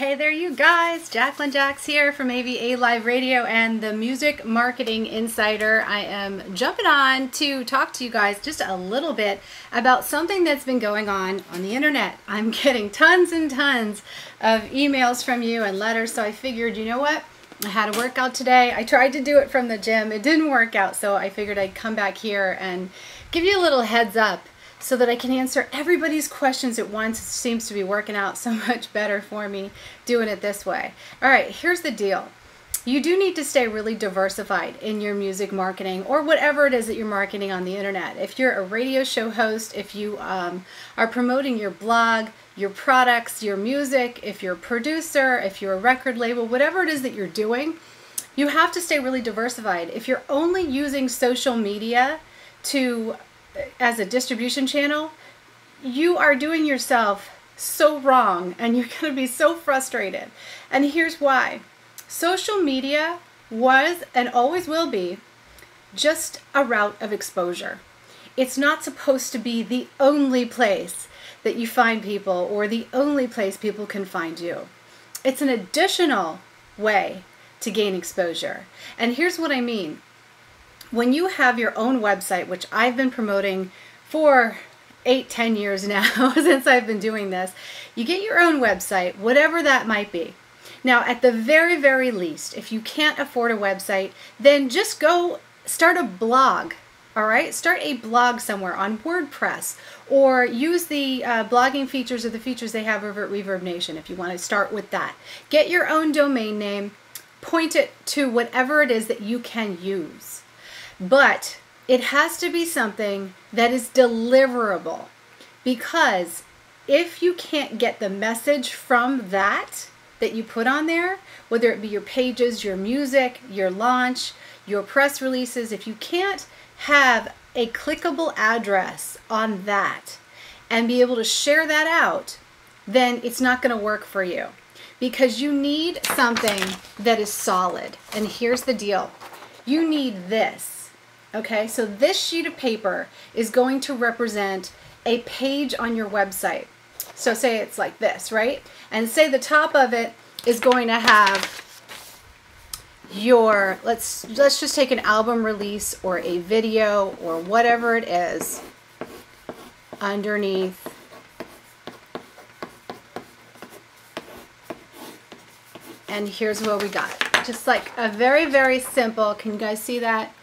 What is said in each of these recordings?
Hey there you guys, Jacqueline Jax here from AVA Live Radio and the Music Marketing Insider. I am jumping on to talk to you guys just a little bit about something that's been going on the internet. I'm getting tons and tons of emails from you and letters, so I figured, you know what? I had a workout today. I tried to do it from the gym. It didn't work out, so I figured I'd come back here and give you a little heads up so that I can answer everybody's questions at once. It seems to be working out so much better for me doing it this way. All right, here's the deal. You do need to stay really diversified in your music marketing or whatever it is that you're marketing on the internet. If you're a radio show host, if you are promoting your blog, your products, your music, if you're a producer, if you're a record label, whatever it is that you're doing, you have to stay really diversified. If you're only using social media as a distribution channel, you are doing yourself so wrong and you're going to be so frustrated. And here's why. Social media was and always will be just a route of exposure. It's not supposed to be the only place that you find people or the only place people can find you. It's an additional way to gain exposure. And here's what I mean. When you have your own website, which I've been promoting for 8-10 years now since I've been doing this, you get your own website, whatever that might be. Now, at the very, very least, if you can't afford a website, then just go start a blog, all right? Start a blog somewhere on WordPress or use the blogging features or the features they have over at Reverb Nation if you want to start with that. Get your own domain name, point it to whatever it is that you can use. But it has to be something that is deliverable, because if you can't get the message from that you put on there, whether it be your pages, your music, your launch, your press releases, if you can't have a clickable address on that and be able to share that out, then it's not going to work for you, because you need something that is solid. And here's the deal. You need this. Okay, so this sheet of paper is going to represent a page on your website. So say it's like this, right? And say the top of it is going to have your, let's just take an album release or a video or whatever it is underneath. And here's what we got. Just like a very, very simple, can you guys see that?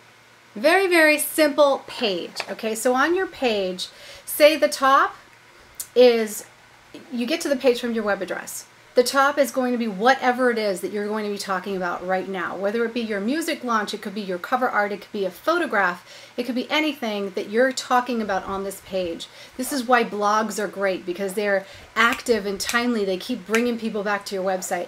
Very, very simple page. Okay, so on your page, say the top is, you get to the page from your web address. The top is going to be whatever it is that you're going to be talking about right now. Whether it be your music launch, it could be your cover art, it could be a photograph, it could be anything that you're talking about on this page. This is why blogs are great, because they're active and timely. They keep bringing people back to your website.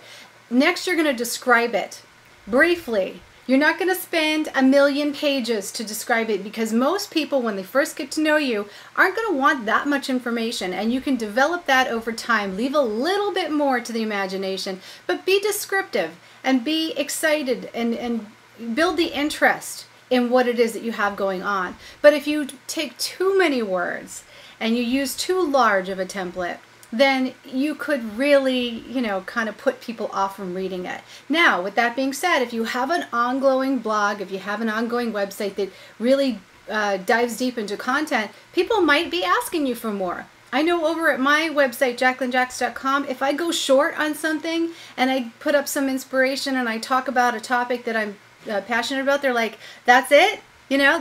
Next, you're going to describe it briefly. You're not going to spend a million pages to describe it, because most people, when they first get to know you, aren't going to want that much information, and you can develop that over time. Leave a little bit more to the imagination, but be descriptive and be excited and build the interest in what it is that you have going on. But if you take too many words and you use too large of a template, then you could really, kind of put people off from reading it. Now, with that being said, if you have an ongoing blog, if you have an ongoing website that really dives deep into content, people might be asking you for more. I know over at my website, JacquelineJax.com, if I go short on something and I put up some inspiration and I talk about a topic that I'm passionate about, they're like, that's it?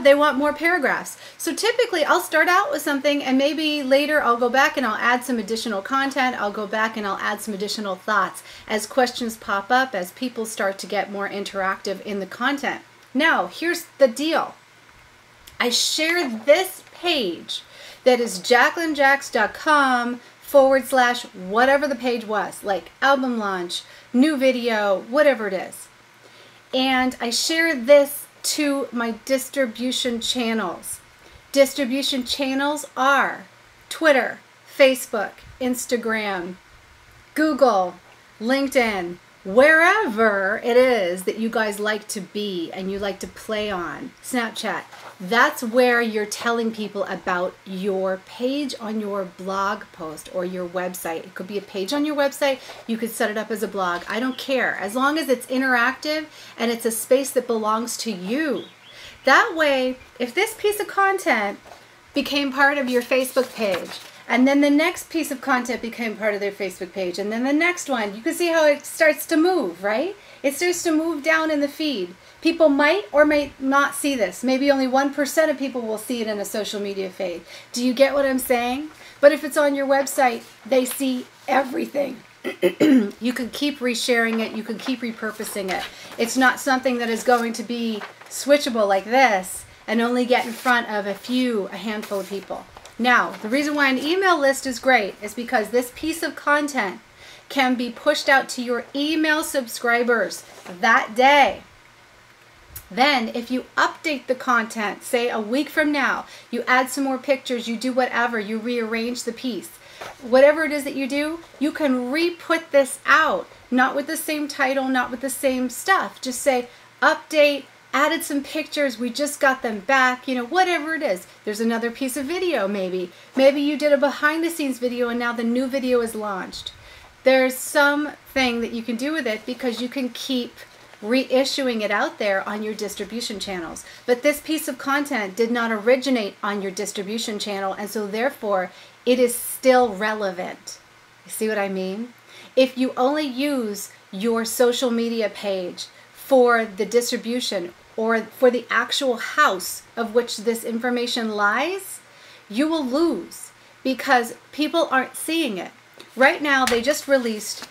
They want more paragraphs. So typically I'll start out with something and maybe later I'll go back and I'll add some additional content. I'll go back and I'll add some additional thoughts as questions pop up, as people start to get more interactive in the content. Now, here's the deal. I shared this page that is JacquelineJax.com / whatever the page was, like album launch, new video, whatever it is. And I shared this to my distribution channels. Distribution channels are Twitter, Facebook, Instagram, Google, LinkedIn, wherever it is that you guys like to be and you like to play on, Snapchat, that's where you're telling people about your page on your blog post or your website. It could be a page on your website. You could set it up as a blog. I don't care. As long as it's interactive and it's a space that belongs to you. That way, if this piece of content became part of your Facebook page, and then the next piece of content became part of their Facebook page, and then the next one, you can see how it starts to move, right? It starts to move down in the feed. People might or might not see this. Maybe only 1% of people will see it in a social media feed. Do you get what I'm saying? But if it's on your website, they see everything. You can keep resharing it. You can keep repurposing it. It's not something that is going to be switchable like this and only get in front of a handful of people. Now, the reason why an email list is great is because this piece of content can be pushed out to your email subscribers that day. Then, if you update the content, say a week from now, you add some more pictures, you do whatever, you rearrange the piece, whatever it is that you do, you can re-put this out, not with the same title, not with the same stuff. Just say, update, added some pictures, we just got them back, you know, whatever it is. There's another piece of video maybe. Maybe you did a behind the scenes video and now the new video is launched. There's something that you can do with it because you can keep reissuing it out there on your distribution channels. But this piece of content did not originate on your distribution channel, and so therefore it is still relevant. You see what I mean? If you only use your social media page for the distribution or for the actual house of which this information lies, you will lose because people aren't seeing it. Right now, they just released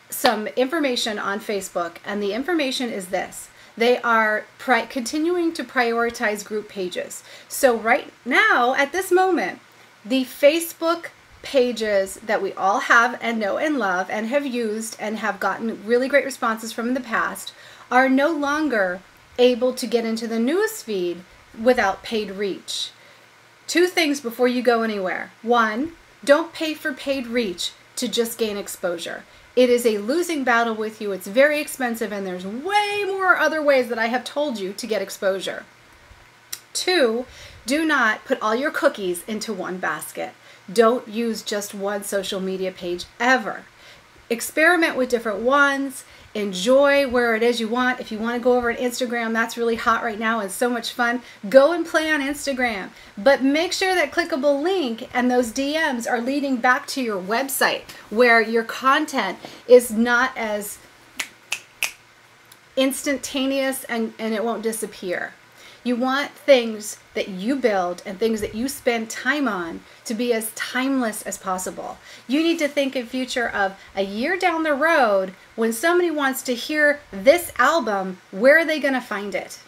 some information on Facebook, and the information is this. They are continuing to prioritize group pages. So right now, at this moment, the Facebook pages that we all have and know and love and have used and have gotten really great responses from in the past are no longer able to get into the news feed without paid reach. Two things before you go anywhere. One, don't pay for paid reach to just gain exposure. It is a losing battle with you. It's very expensive, and there's way more other ways that I have told you to get exposure. Two, do not put all your cookies into one basket. Don't use just one social media page ever. Experiment with different ones. Enjoy where it is you want. If you want to go over to Instagram, that's really hot right now and so much fun. Go and play on Instagram. But make sure that clickable link and those DMs are leading back to your website where your content is not as instantaneous and it won't disappear. You want things that you build and things that you spend time on to be as timeless as possible. You need to think in future of a year down the road when somebody wants to hear this album, where are they going to find it?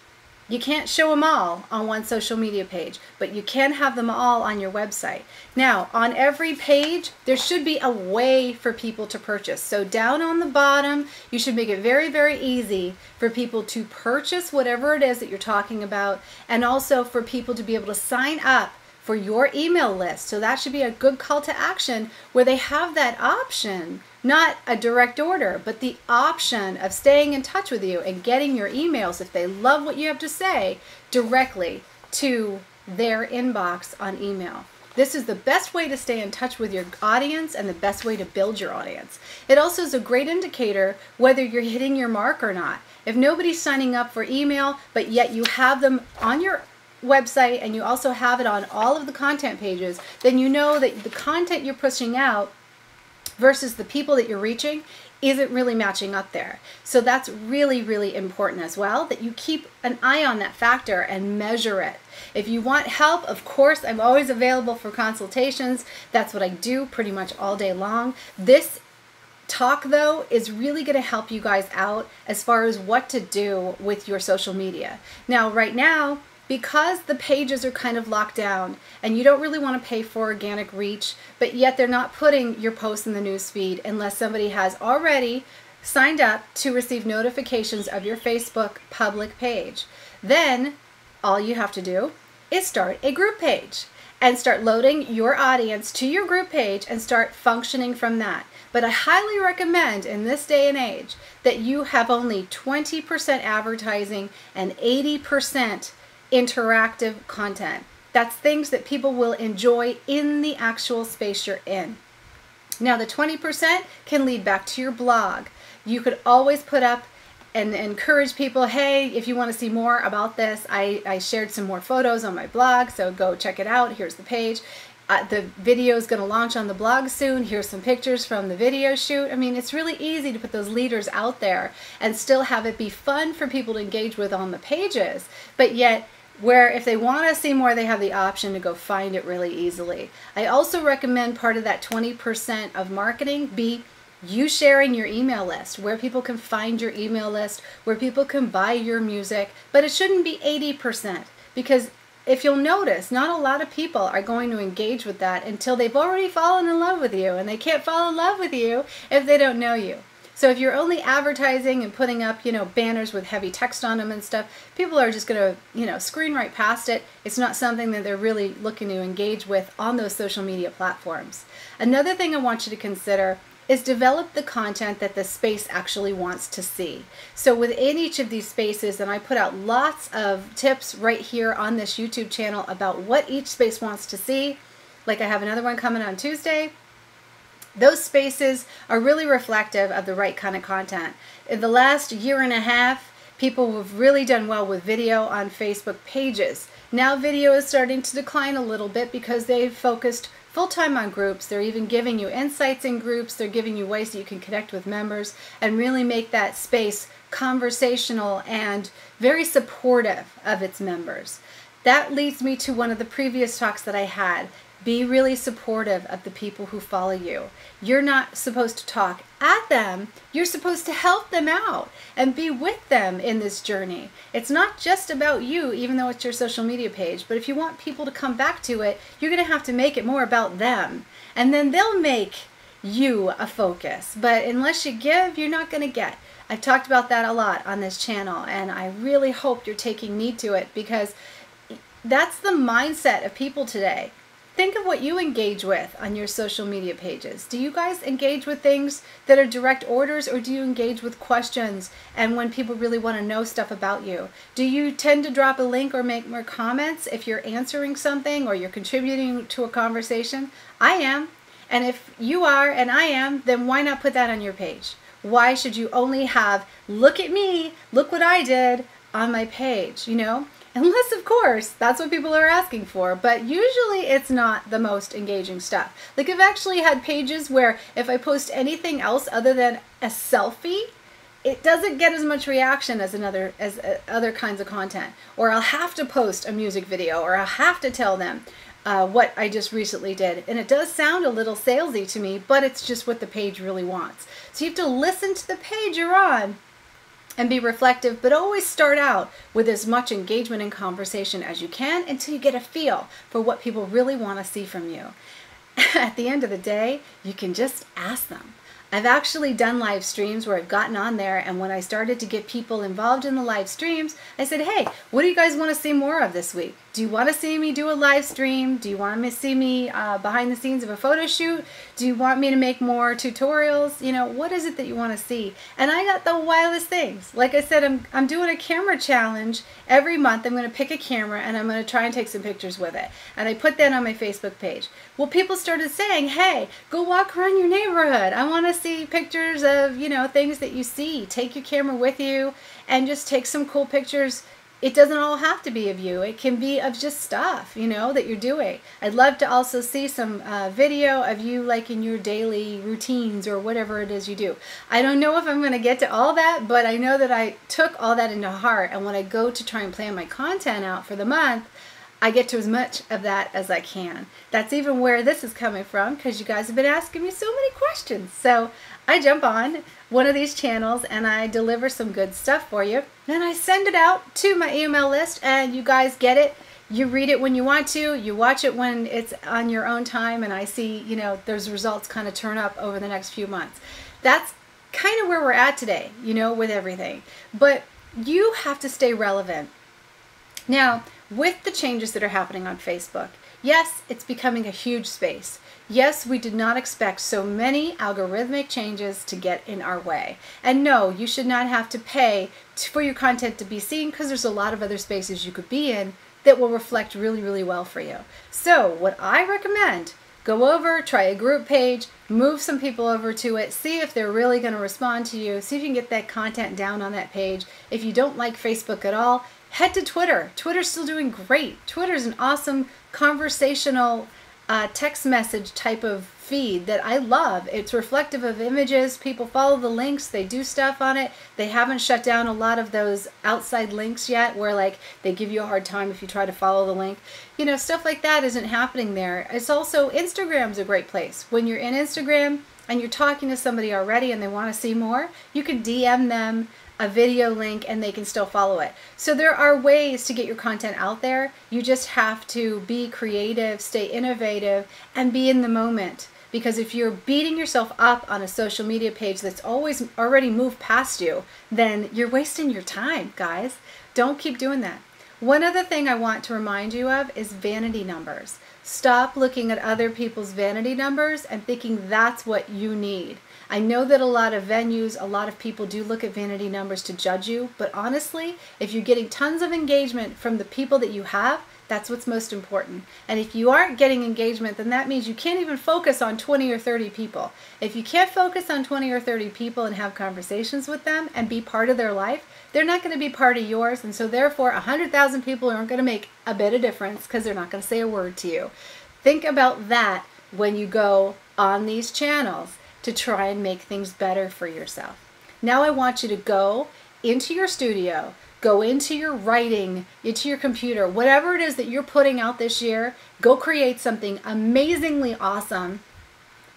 You can't show them all on one social media page, but you can have them all on your website. Now, on every page, there should be a way for people to purchase. So down on the bottom, you should make it very, very easy for people to purchase whatever it is that you're talking about, and also for people to be able to sign up for your email list. So that should be a good call to action where they have that option, not a direct order, but the option of staying in touch with you and getting your emails, if they love what you have to say, directly to their inbox on email. This is the best way to stay in touch with your audience and the best way to build your audience. It also is a great indicator whether you're hitting your mark or not. If nobody's signing up for email, but yet you have them on your website and you also have it on all of the content pages, then you know that the content you're pushing out versus the people that you're reaching isn't really matching up there. So that's really, really important as well, that you keep an eye on that factor and measure it. If you want help, of course, I'm always available for consultations. That's what I do pretty much all day long. This talk, though, is really going to help you guys out as far as what to do with your social media. Now, right now, because the pages are kind of locked down and you don't really want to pay for organic reach, but yet they're not putting your posts in the news feed unless somebody has already signed up to receive notifications of your Facebook public page. Then all you have to do is start a group page. and start loading your audience to your group page and start functioning from that. But I highly recommend in this day and age that you have only 20% advertising and 80% interactive content. That's things that people will enjoy in the actual space you're in. Now the 20% can lead back to your blog. You could always put up and encourage people, hey, if you want to see more about this, I shared some more photos on my blog, so go check it out. Here's the page. The video is going to launch on the blog soon. Here's some pictures from the video shoot. I mean, it's really easy to put those leaders out there and still have it be fun for people to engage with on the pages, but yet where if they want to see more, they have the option to go find it really easily. I also recommend part of that 20% of marketing be you sharing your email list, where people can find your email list, where people can buy your music, but it shouldn't be 80%, because if you'll notice, not a lot of people are going to engage with that until they've already fallen in love with you, and they can't fall in love with you if they don't know you. So if you're only advertising and putting up, banners with heavy text on them and stuff, people are just going to, screen right past it. It's not something that they're really looking to engage with on those social media platforms. Another thing I want you to consider is develop the content that the space actually wants to see. So within each of these spaces, and I put out lots of tips right here on this YouTube channel about what each space wants to see. Like I have another one coming on Tuesday. Those spaces are really reflective of the right kind of content. In the last year and a half, people have really done well with video on Facebook pages. Now video is starting to decline a little bit because they've focused full-time on groups. They're even giving you insights in groups. They're giving you ways that you can connect with members and really make that space conversational and very supportive of its members. That leads me to one of the previous talks that I had. Be really supportive of the people who follow you. You're not supposed to talk at them. You're supposed to help them out and be with them in this journey. It's not just about you, even though it's your social media page, but if you want people to come back to it, you're going to have to make it more about them. And then they'll make you a focus. But unless you give, you're not going to get. I've talked about that a lot on this channel, and I really hope you're taking heed to it, because that's the mindset of people today. Think of what you engage with on your social media pages. Do you guys engage with things that are direct orders, or do you engage with questions and when people really want to know stuff about you? Do you tend to drop a link or make more comments if you're answering something or you're contributing to a conversation? I am. And if you are and I am, then why not put that on your page? Why should you only have, look at me, look what I did on my page, Unless, of course, that's what people are asking for, but usually it's not the most engaging stuff. Like, I've actually had pages where if I post anything else other than a selfie, it doesn't get as much reaction as other kinds of content. Or I'll have to post a music video, or I'll have to tell them what I just recently did. And it does sound a little salesy to me, but it's just what the page really wants. So you have to listen to the page you're on and be reflective, but always start out with as much engagement and conversation as you can until you get a feel for what people really want to see from you. At the end of the day, you can just ask them. I've actually done live streams where I've gotten on there, and when I started to get people involved in the live streams, I said, hey, what do you guys want to see more of this week? Do you want to see me do a live stream? Do you want to see me behind the scenes of a photo shoot? Do you want me to make more tutorials? What is it that you want to see? And I got the wildest things. Like I said, I'm doing a camera challenge every month. I'm going to pick a camera and I'm going to try and take some pictures with it. And I put that on my Facebook page. Well, people started saying, hey, go walk around your neighborhood. I want to see pictures of, things that you see. Take your camera with you and just take some cool pictures. It doesn't all have to be of you. It can be of just stuff, that you're doing. I'd love to also see some video of you, like in your daily routines or whatever it is you do. I don't know if I'm going to get to all that, but I know that I took all that into heart. And when I go to try and plan my content out for the month, I get to as much of that as I can. That's even where this is coming from, because you guys have been asking me so many questions. So I jump on one of these channels and I deliver some good stuff for you. Then I send it out to my email list, and you guys get it. You read it when you want to. You watch it when it's on your own time, and I see, those results kind of turn up over the next few months. That's kind of where we're at today, with everything. But you have to stay relevant. Now, with the changes that are happening on Facebook, Yes, it's becoming a huge space. Yes, we did not expect so many algorithmic changes to get in our way. And no, you should not have to pay for your content to be seen, because there's a lot of other spaces you could be in that will reflect really, really well for you. So what I recommend, go over, try a group page, move some people over to it, see if they're really going to respond to you, see if you can get that content down on that page. If you don't like Facebook at all, head to Twitter. Twitter's still doing great. Twitter's an awesome conversational text message type of feed that I love. It's reflective of images. People follow the links. They do stuff on it. They haven't shut down a lot of those outside links yet where like they give you a hard time if you try to follow the link. You know, stuff like that isn't happening there. It's also, Instagram's a great place. When you're in Instagram and you're talking to somebody already and they want to see more, you can DM them a video link and they can still follow it. So there are ways to get your content out there. You just have to be creative, stay innovative, and be in the moment. Because if you're beating yourself up on a social media page that's always already moved past you, then you're wasting your time, guys. Don't keep doing that. One other thing I want to remind you of is vanity numbers. Stop looking at other people's vanity numbers and thinking that's what you need. I know that a lot of venues, a lot of people do look at vanity numbers to judge you, but honestly, if you're getting tons of engagement from the people that you have, that's what's most important. And if you aren't getting engagement, then that means you can't even focus on 20 or 30 people. If you can't focus on 20 or 30 people and have conversations with them and be part of their life, they're not going to be part of yours. And so therefore, 100,000 people aren't going to make a bit of difference because they're not going to say a word to you. Think about that when you go on these channels to try and make things better for yourself. Now I want you to go into your studio, go into your writing, into your computer, whatever it is that you're putting out this year, go create something amazingly awesome,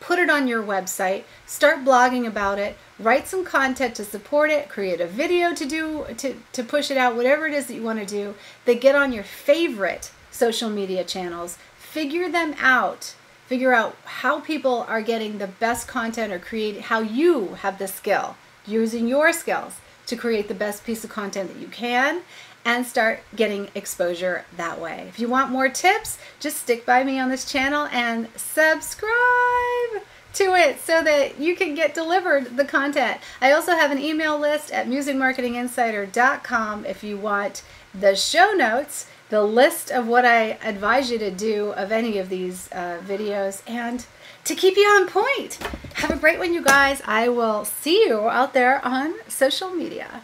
put it on your website, start blogging about it, write some content to support it, create a video to push it out, whatever it is that you want to do, then get on your favorite social media channels, figure them out. Figure out how people are getting the best content or create how you have the skill, using your skills to create the best piece of content that you can and start getting exposure that way. If you want more tips, just stick by me on this channel and subscribe to it so that you can get delivered the content. I also have an email list at musicmarketinginsider.com if you want the show notes, the list of what I advise you to do of any of these videos, and to keep you on point. Have a great one, you guys. I will see you out there on social media.